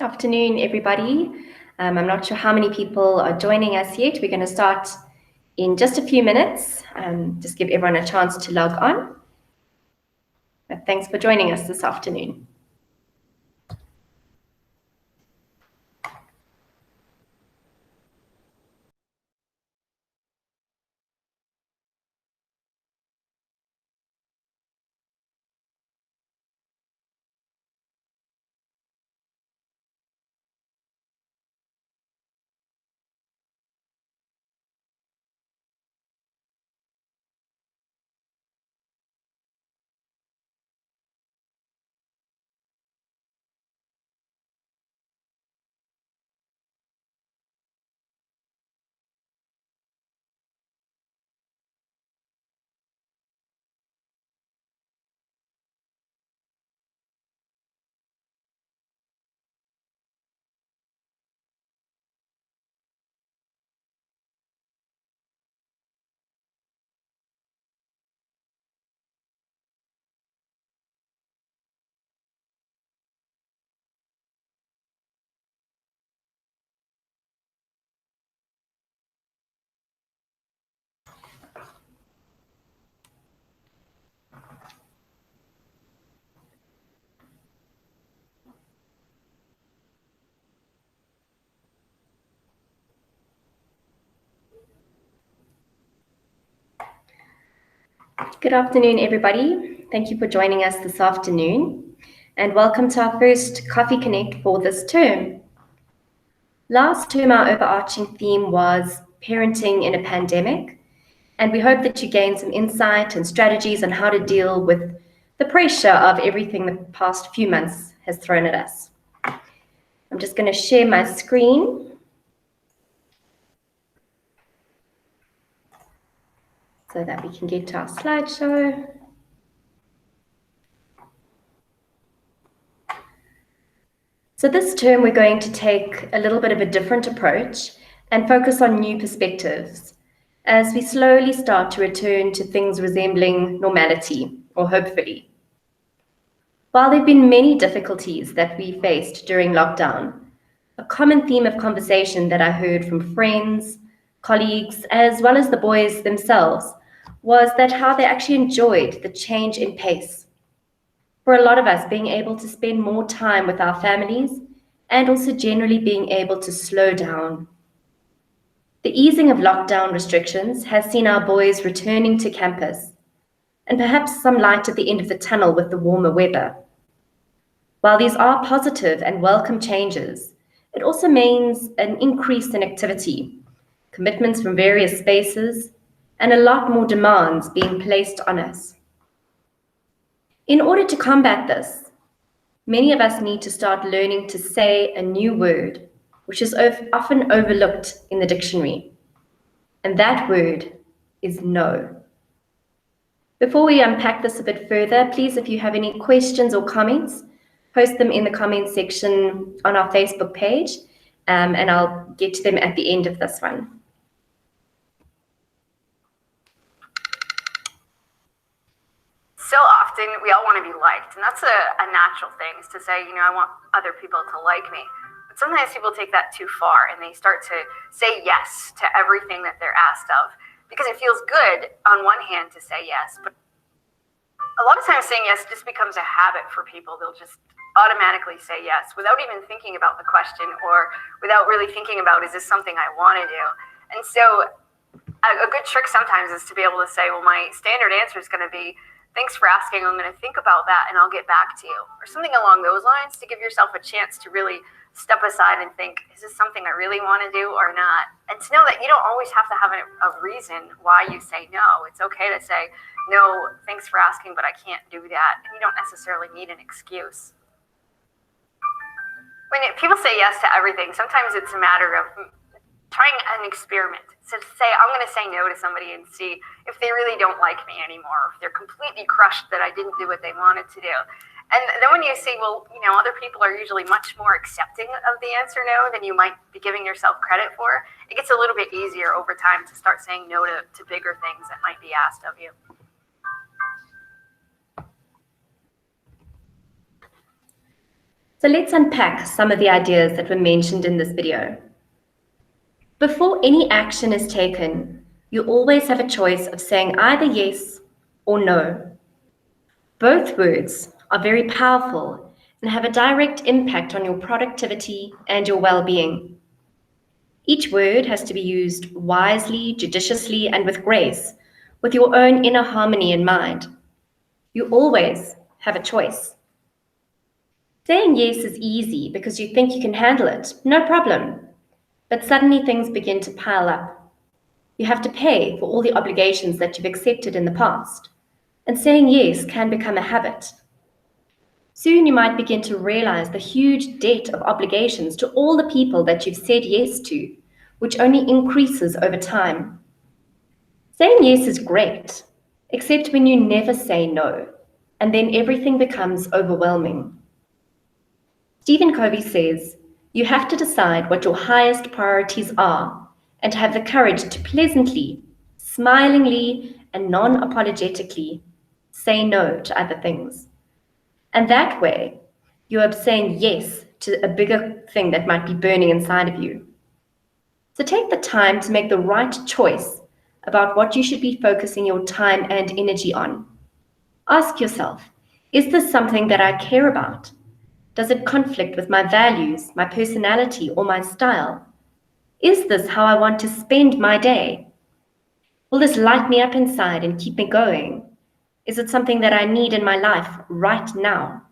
Afternoon, everybody. I'm not sure how many people are joining us yet. We're going to start in just a few minutes. Just give everyone a chance to log on. But thanks for joining us this afternoon. Good afternoon, everybody. Thank you for joining us this afternoon, and welcome to our first CoffeeConnect for this term. Last term, our overarching theme was parenting in a pandemic, and we hope that you gain some insight and strategies on how to deal with the pressure of everything the past few months has thrown at us. I'm just going to share my screen. So that we can get to our slideshow. So this term, we're going to take a little bit of a different approach and focus on new perspectives as we slowly start to return to things resembling normality, or hopefully. While there have been many difficulties that we faced during lockdown, a common theme of conversation that I heard from friends, colleagues, as well as the boys themselves was that how they actually enjoyed the change in pace. For a lot of us, being able to spend more time with our families and also generally being able to slow down. The easing of lockdown restrictions has seen our boys returning to campus and perhaps some light at the end of the tunnel with the warmer weather. While these are positive and welcome changes, it also means an increase in activity, commitments from various spaces, and a lot more demands being placed on us. In order to combat this, many of us need to start learning to say a new word, which is often overlooked in the dictionary. And that word is no. Before we unpack this a bit further, please, if you have any questions or comments, post them in the comments section on our Facebook page, and I'll get to them at the end of this one. So often we all want to be liked, and that's a natural thing, is to say, I want other people to like me. But sometimes people take that too far and they start to say yes to everything that they're asked of because it feels good on one hand to say yes, but a lot of times saying yes just becomes a habit for people. They'll just automatically say yes without even thinking about the question or without really thinking about, is this something I want to do? And so a good trick sometimes is to be able to say, well, my standard answer is going to be, thanks for asking, I'm going to think about that and I'll get back to you. Or something along those lines to give yourself a chance to really step aside and think, is this something I really want to do or not? And to know that you don't always have to have a reason why you say no. It's okay to say, no, thanks for asking, but I can't do that. And you don't necessarily need an excuse. When people say yes to everything, sometimes it's a matter of trying an experiment. So to say, I'm going to say no to somebody and see if they really don't like me anymore, if they're completely crushed that I didn't do what they wanted to do. And then when you see, well, other people are usually much more accepting of the answer no than you might be giving yourself credit for, it gets a little bit easier over time to start saying no to bigger things that might be asked of you. So let's unpack some of the ideas that were mentioned in this video. Before any action is taken, you always have a choice of saying either yes or no. Both words are very powerful and have a direct impact on your productivity and your well-being. Each word has to be used wisely, judiciously, and with grace, with your own inner harmony in mind. You always have a choice. Saying yes is easy because you think you can handle it, no problem. But suddenly things begin to pile up. You have to pay for all the obligations that you've accepted in the past, and saying yes can become a habit. Soon you might begin to realize the huge debt of obligations to all the people that you've said yes to, which only increases over time. Saying yes is great, except when you never say no, and then everything becomes overwhelming. Stephen Covey says, you have to decide what your highest priorities are and have the courage to pleasantly, smilingly, and non-apologetically say no to other things. And that way, you are saying yes to a bigger thing that might be burning inside of you. So take the time to make the right choice about what you should be focusing your time and energy on. Ask yourself, is this something that I care about? Does it conflict with my values, my personality, or my style? Is this how I want to spend my day? Will this light me up inside and keep me going? Is it something that I need in my life right now?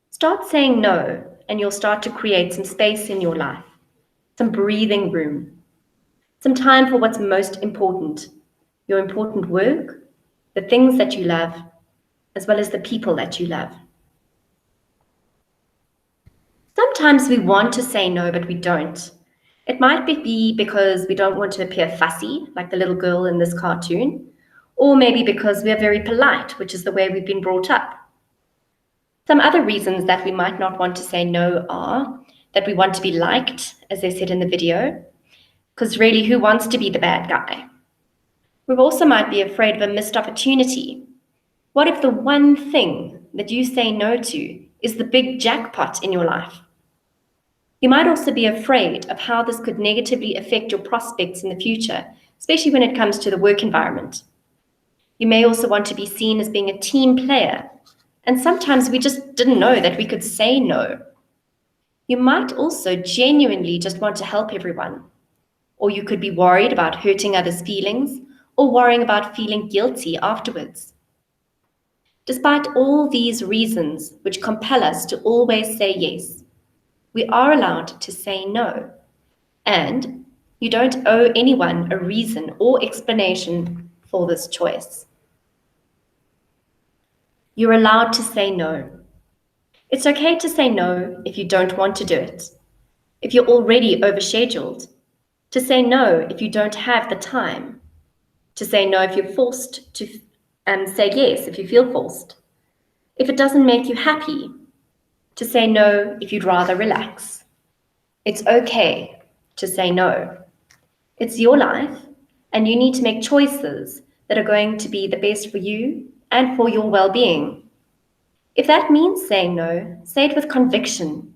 Start saying no, and you'll start to create some space in your life, some breathing room, some time for what's most important, your important work, the things that you love, as well as the people that you love. Sometimes we want to say no, but we don't. It might be because we don't want to appear fussy, like the little girl in this cartoon, or maybe because we are very polite, which is the way we've been brought up. Some other reasons that we might not want to say no are that we want to be liked, as they said in the video, because really, who wants to be the bad guy? We also might be afraid of a missed opportunity. What if the one thing that you say no to is the big jackpot in your life? You might also be afraid of how this could negatively affect your prospects in the future, especially when it comes to the work environment. You may also want to be seen as being a team player, and sometimes we just didn't know that we could say no. You might also genuinely just want to help everyone, or you could be worried about hurting others' feelings, or worrying about feeling guilty afterwards. Despite all these reasons which compel us to always say yes, we are allowed to say no, and you don't owe anyone a reason or explanation for this choice. You're allowed to say no. It's okay to say no if you don't want to do it, if you're already overscheduled, to say no if you don't have the time, to say no if you're forced to, and say yes if you feel forced, if it doesn't make you happy, to say no if you'd rather relax. It's okay to say no. It's your life, and you need to make choices that are going to be the best for you and for your well-being. If that means saying no, say it with conviction,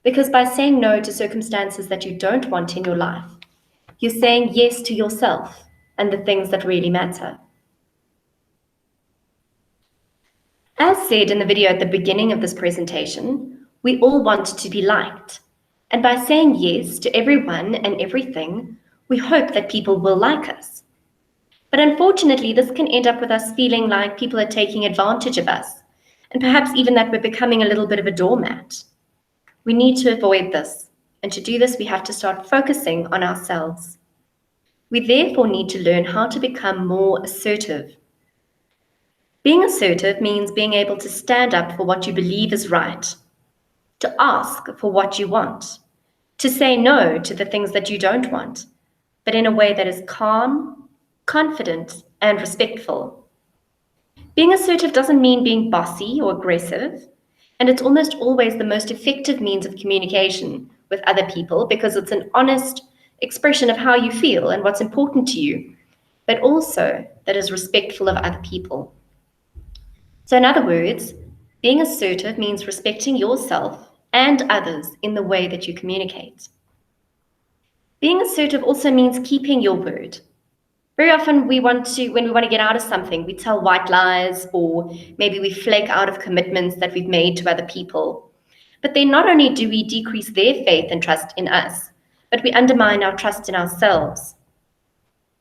because by saying no to circumstances that you don't want in your life, you're saying yes to yourself and the things that really matter. As said in the video at the beginning of this presentation, we all want to be liked. And by saying yes to everyone and everything, we hope that people will like us. But unfortunately, this can end up with us feeling like people are taking advantage of us, and perhaps even that we're becoming a little bit of a doormat. We need to avoid this, and to do this, we have to start focusing on ourselves. We therefore need to learn how to become more assertive. Being assertive means being able to stand up for what you believe is right, to ask for what you want, to say no to the things that you don't want, but in a way that is calm, confident, and respectful. Being assertive doesn't mean being bossy or aggressive, and it's almost always the most effective means of communication with other people because it's an honest expression of how you feel and what's important to you, but also that is respectful of other people. So in other words, Being assertive means respecting yourself and others in the way that you communicate. Being assertive also means keeping your word. Very often when we want to get out of something, we tell white lies, or maybe we flake out of commitments that we've made to other people. But then not only do we decrease their faith and trust in us, but we undermine our trust in ourselves.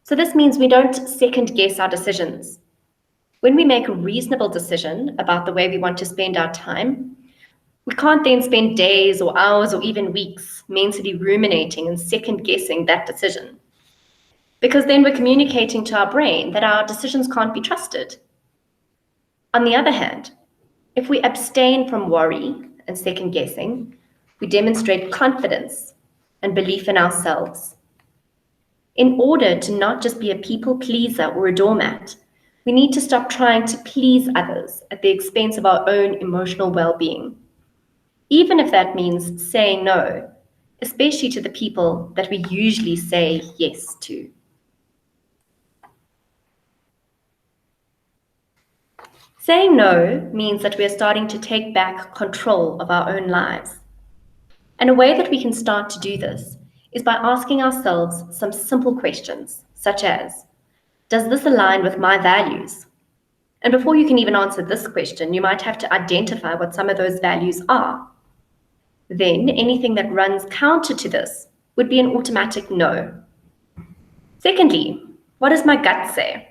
So this means we don't second guess our decisions. When we make a reasonable decision about the way we want to spend our time, we can't then spend days or hours or even weeks mentally ruminating and second guessing that decision. Because then we're communicating to our brain that our decisions can't be trusted. On the other hand, if we abstain from worry and second guessing, we demonstrate confidence and belief in ourselves. In order to not just be a people pleaser or a doormat, we need to stop trying to please others at the expense of our own emotional well-being, even if that means saying no, especially to the people that we usually say yes to. Saying no means that we are starting to take back control of our own lives. And a way that we can start to do this is by asking ourselves some simple questions, such as, does this align with my values? And before you can even answer this question, you might have to identify what some of those values are. Then anything that runs counter to this would be an automatic no. Secondly, what does my gut say?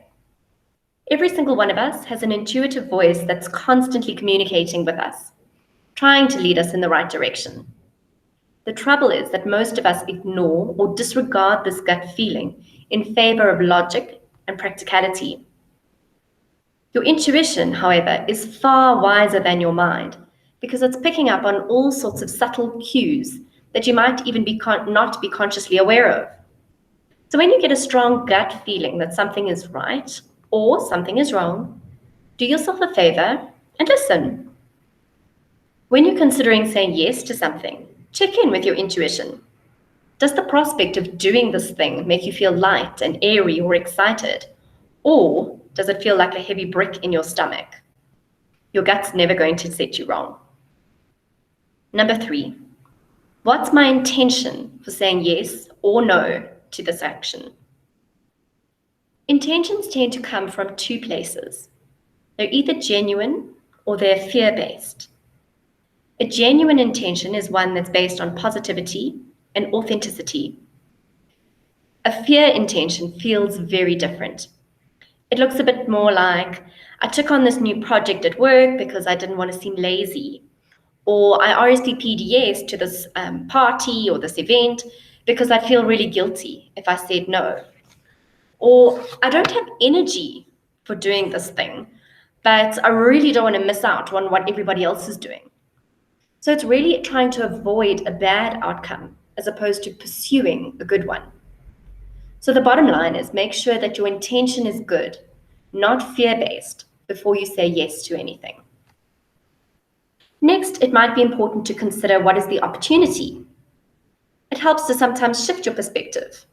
Every single one of us has an intuitive voice that's constantly communicating with us, trying to lead us in the right direction. The trouble is that most of us ignore or disregard this gut feeling in favor of logic and practicality. Your intuition, however, is far wiser than your mind because it's picking up on all sorts of subtle cues that you might even not be consciously aware of. So when you get a strong gut feeling that something is right or something is wrong, do yourself a favor and listen. When you're considering saying yes to something, check in with your intuition. Does the prospect of doing this thing make you feel light and airy or excited? Or does it feel like a heavy brick in your stomach? Your gut's never going to set you wrong. Number 3, what's my intention for saying yes or no to this action? Intentions tend to come from 2 places. They're either genuine or they're fear-based. A genuine intention is one that's based on positivity and authenticity. A fear intention feels very different. It looks a bit more like, I took on this new project at work because I didn't want to seem lazy. Or I RSVP'd yes to this party or this event because I feel really guilty if I said no. Or I don't have energy for doing this thing, but I really don't want to miss out on what everybody else is doing. So it's really trying to avoid a bad outcome as opposed to pursuing a good one. So the bottom line is make sure that your intention is good, not fear-based, before you say yes to anything. Next, it might be important to consider what is the opportunity. It helps to sometimes shift your perspective.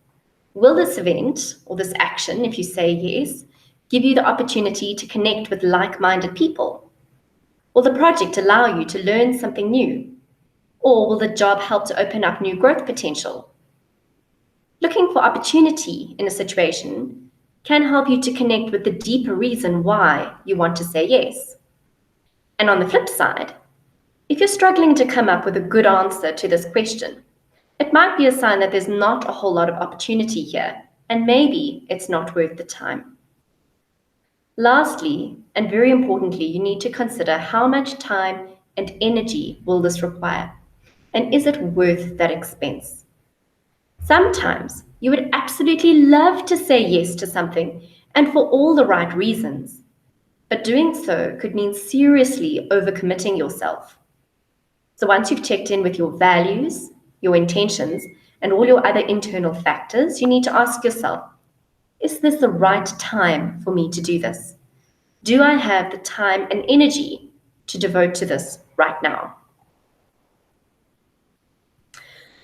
Will this event, or this action, if you say yes, give you the opportunity to connect with like-minded people? Will the project allow you to learn something new? Or will the job help to open up new growth potential? Looking for opportunity in a situation can help you to connect with the deeper reason why you want to say yes. And on the flip side, if you're struggling to come up with a good answer to this question, it might be a sign that there's not a whole lot of opportunity here, and maybe it's not worth the time. Lastly, and very importantly, you need to consider how much time and energy will this require, and is it worth that expense? Sometimes you would absolutely love to say yes to something, and for all the right reasons, but doing so could mean seriously overcommitting yourself. So once you've checked in with your values, your intentions, and all your other internal factors, you need to ask yourself, is this the right time for me to do this? Do I have the time and energy to devote to this right now?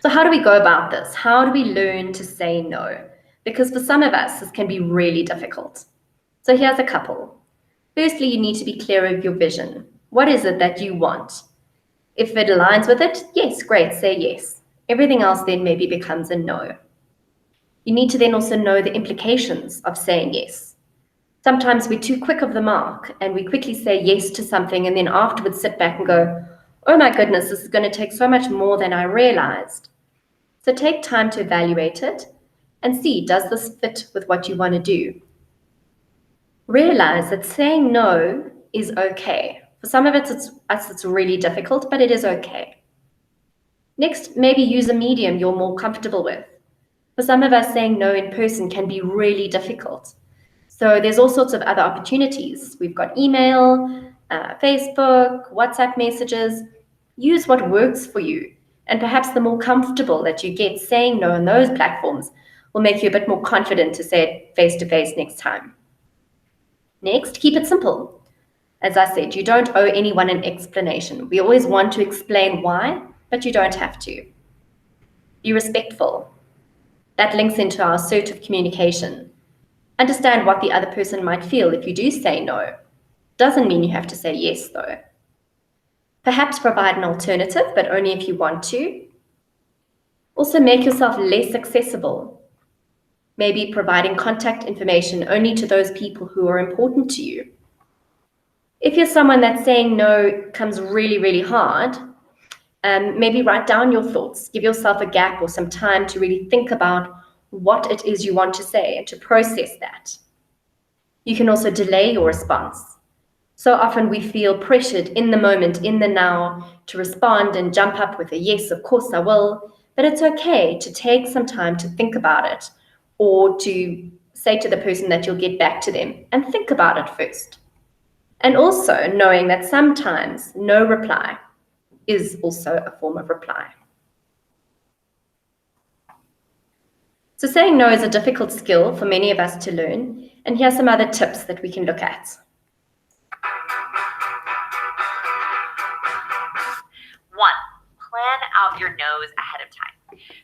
So how do we go about this? How do we learn to say no? Because for some of us, this can be really difficult. So here's a couple. Firstly, you need to be clear of your vision. What is it that you want? If it aligns with it, yes, great, say yes. Everything else then maybe becomes a no. You need to then also know the implications of saying yes. Sometimes we're too quick of the mark and we quickly say yes to something and then afterwards sit back and go, oh my goodness, this is going to take so much more than I realized. So take time to evaluate it and see, does this fit with what you want to do? Realize that saying no is okay. For some of it's really difficult, but it is okay. Next, maybe use a medium you're more comfortable with. For some of us, saying no in person can be really difficult. So there's all sorts of other opportunities. We've got email, Facebook, WhatsApp messages. Use what works for you. And perhaps the more comfortable that you get saying no on those platforms will make you a bit more confident to say it face to face next time. Next, keep it simple. As I said, you don't owe anyone an explanation. We always want to explain why, but you don't have to. Be respectful. That links into our assertive communication. Understand what the other person might feel if you do say no. Doesn't mean you have to say yes, though. Perhaps provide an alternative, but only if you want to. Also, make yourself less accessible. Maybe providing contact information only to those people who are important to you. If you're someone that's saying no comes really, really hard, maybe write down your thoughts. Give yourself a gap or some time to really think about what it is you want to say and to process that. You can also delay your response. So often we feel pressured in the moment, in the now, to respond and jump up with a yes, of course I will. But it's okay to take some time to think about it or to say to the person that you'll get back to them and think about it first. And also knowing that sometimes no reply is also a form of reply. So saying no is a difficult skill for many of us to learn, and here are some other tips that we can look at. 1, plan out your no's ahead of time.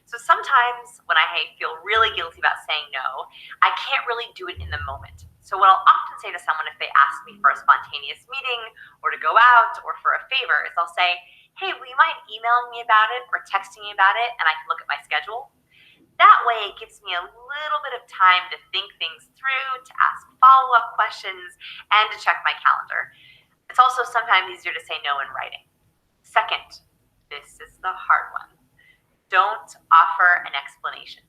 So sometimes when I feel really guilty about saying no, I can't really do it in the moment. So what I'll often say to someone if they ask me for a spontaneous meeting or to go out or for a favor is I'll say, hey, will you mind emailing me about it or texting me about it and I can look at my schedule? That way it gives me a little bit of time to think things through, to ask follow-up questions, and to check my calendar. It's also sometimes easier to say no in writing. Second, this is the hard one. Don't offer an explanation.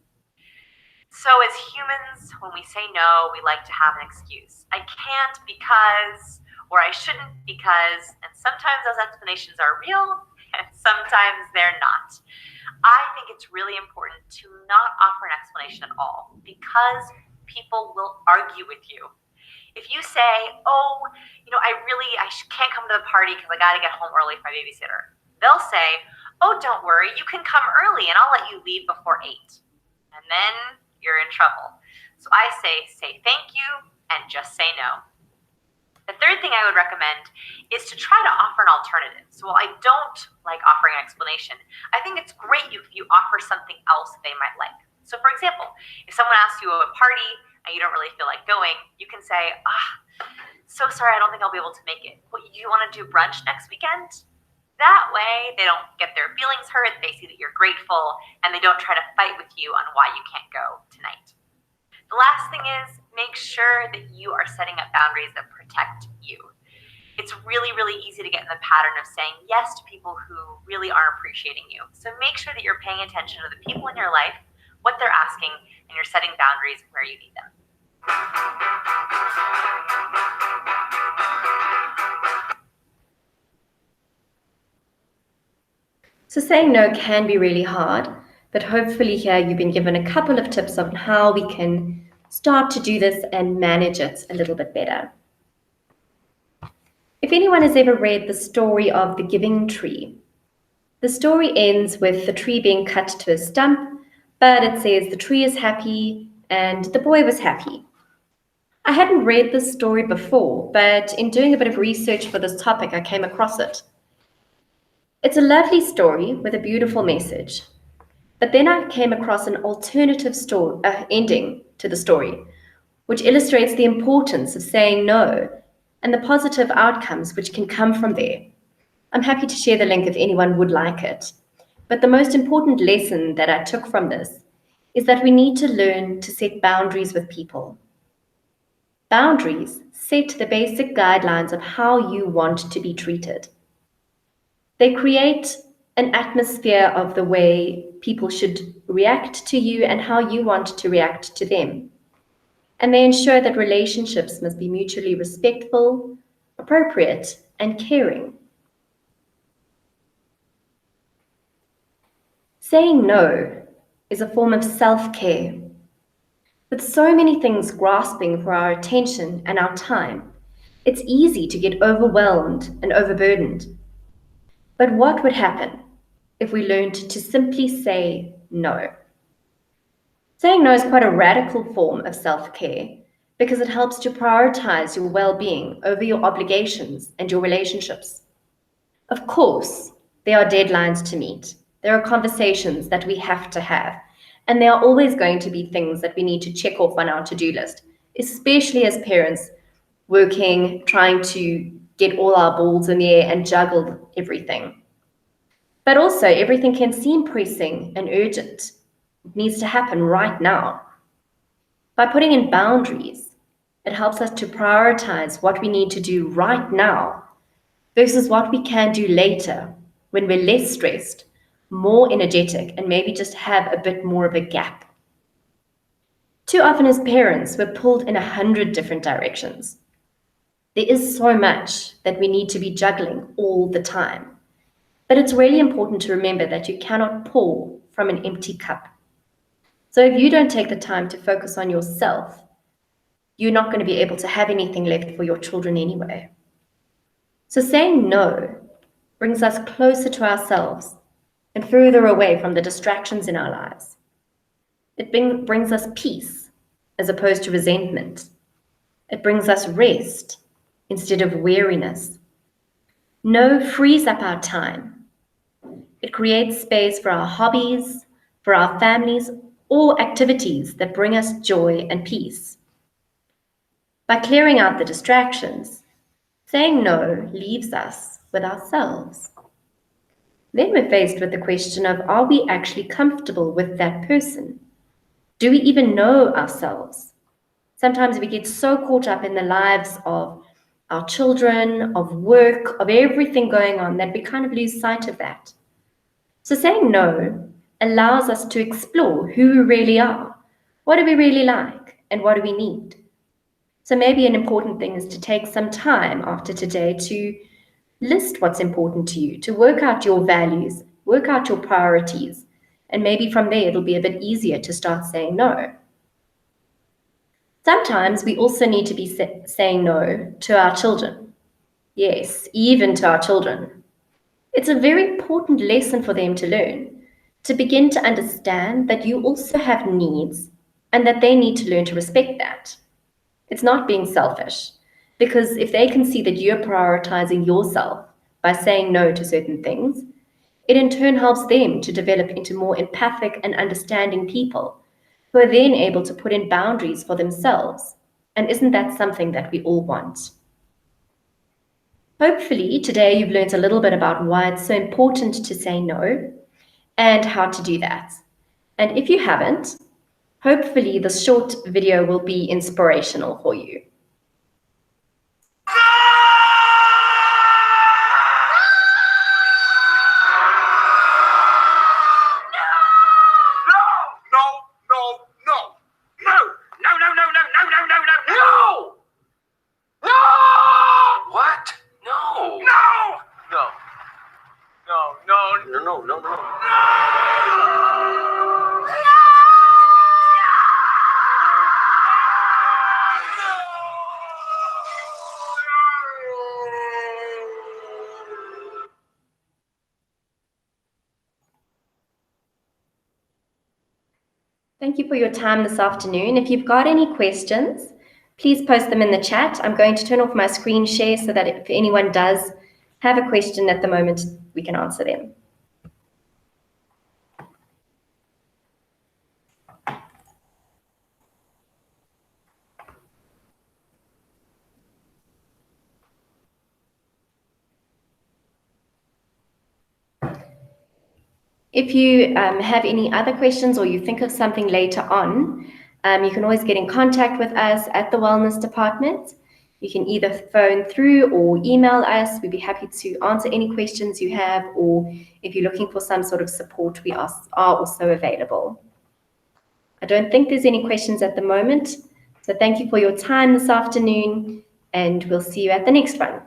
So as humans, when we say no, we like to have an excuse. I can't because, or I shouldn't because, and sometimes those explanations are real and sometimes they're not. I think it's really important to not offer an explanation at all because people will argue with you. If you say, oh, I can't come to the party because I got to get home early for my babysitter. They'll say, oh, don't worry, you can come early and I'll let you leave before 8. And then you're in trouble. So I say thank you and just say no. The third thing I would recommend is to try to offer an alternative. So while I don't like offering an explanation, I think it's great if you offer something else they might like. So for example, if someone asks you at a party and you don't really feel like going, you can say, so sorry, I don't think I'll be able to make it. What, you want to do brunch next weekend? That way they don't get their feelings hurt, they see that you're grateful, and they don't try to fight with you on why you can't go tonight. The last thing is make sure that you are setting up boundaries that protect you. It's really, really easy to get in the pattern of saying yes to people who really aren't appreciating you. So make sure that you're paying attention to the people in your life, what they're asking, and you're setting boundaries where you need them. So saying no can be really hard, but hopefully here you've been given a couple of tips on how we can start to do this and manage it a little bit better. If anyone has ever read the story of the giving tree, the story ends with the tree being cut to a stump, but it says the tree is happy and the boy was happy. I hadn't read this story before, but in doing a bit of research for this topic, I came across it. It's a lovely story with a beautiful message. But then I came across an alternative ending to the story, which illustrates the importance of saying no, and the positive outcomes which can come from there. I'm happy to share the link if anyone would like it. But the most important lesson that I took from this is that we need to learn to set boundaries with people. Boundaries set the basic guidelines of how you want to be treated. They create an atmosphere of the way people should react to you and how you want to react to them. And they ensure that relationships must be mutually respectful, appropriate, and caring. Saying no is a form of self-care. With so many things grasping for our attention and our time, it's easy to get overwhelmed and overburdened. But what would happen if we learned to simply say no? Saying no is quite a radical form of self-care because it helps to prioritize your well-being over your obligations and your relationships. Of course, there are deadlines to meet. There are conversations that we have to have. And there are always going to be things that we need to check off on our to-do list, especially as parents working, trying to get all our balls in the air and juggle everything. But also, everything can seem pressing and urgent. It needs to happen right now. By putting in boundaries, it helps us to prioritize what we need to do right now versus what we can do later when we're less stressed, more energetic, and maybe just have a bit more of a gap. Too often as parents, we're pulled in 100 different directions. There is so much that we need to be juggling all the time. But it's really important to remember that you cannot pour from an empty cup. So if you don't take the time to focus on yourself, you're not going to be able to have anything left for your children anyway. So saying no brings us closer to ourselves and further away from the distractions in our lives. It brings us peace as opposed to resentment. It brings us rest instead of weariness. No frees up our time. It creates space for our hobbies, for our families, or activities that bring us joy and peace. By clearing out the distractions, saying no leaves us with ourselves. Then we're faced with the question of, are we actually comfortable with that person? Do we even know ourselves? Sometimes we get so caught up in the lives of our children, of work, of everything going on that we kind of lose sight of that. So saying no allows us to explore who we really are. What do we really like and what do we need? So maybe an important thing is to take some time after today to list what's important to you, to work out your values, work out your priorities, and maybe from there it'll be a bit easier to start saying no. Sometimes we also need to be saying no to our children. Yes, even to our children. It's a very important lesson for them to learn, to begin to understand that you also have needs and that they need to learn to respect that. It's not being selfish, because if they can see that you're prioritizing yourself by saying no to certain things, it in turn helps them to develop into more empathic and understanding people who are then able to put in boundaries for themselves. And isn't that something that we all want? Hopefully, today you've learned a little bit about why it's so important to say no and how to do that. And if you haven't, hopefully this short video will be inspirational for you. Thank you for your time this afternoon. If you've got any questions, please post them in the chat. I'm going to turn off my screen share so that if anyone does have a question at the moment, we can answer them. If you have any other questions or you think of something later on, you can always get in contact with us at the Wellness Department. You can either phone through or email us. We'd be happy to answer any questions you have, or if you're looking for some sort of support, we are also available. I don't think there's any questions at the moment. So thank you for your time this afternoon, and we'll see you at the next one.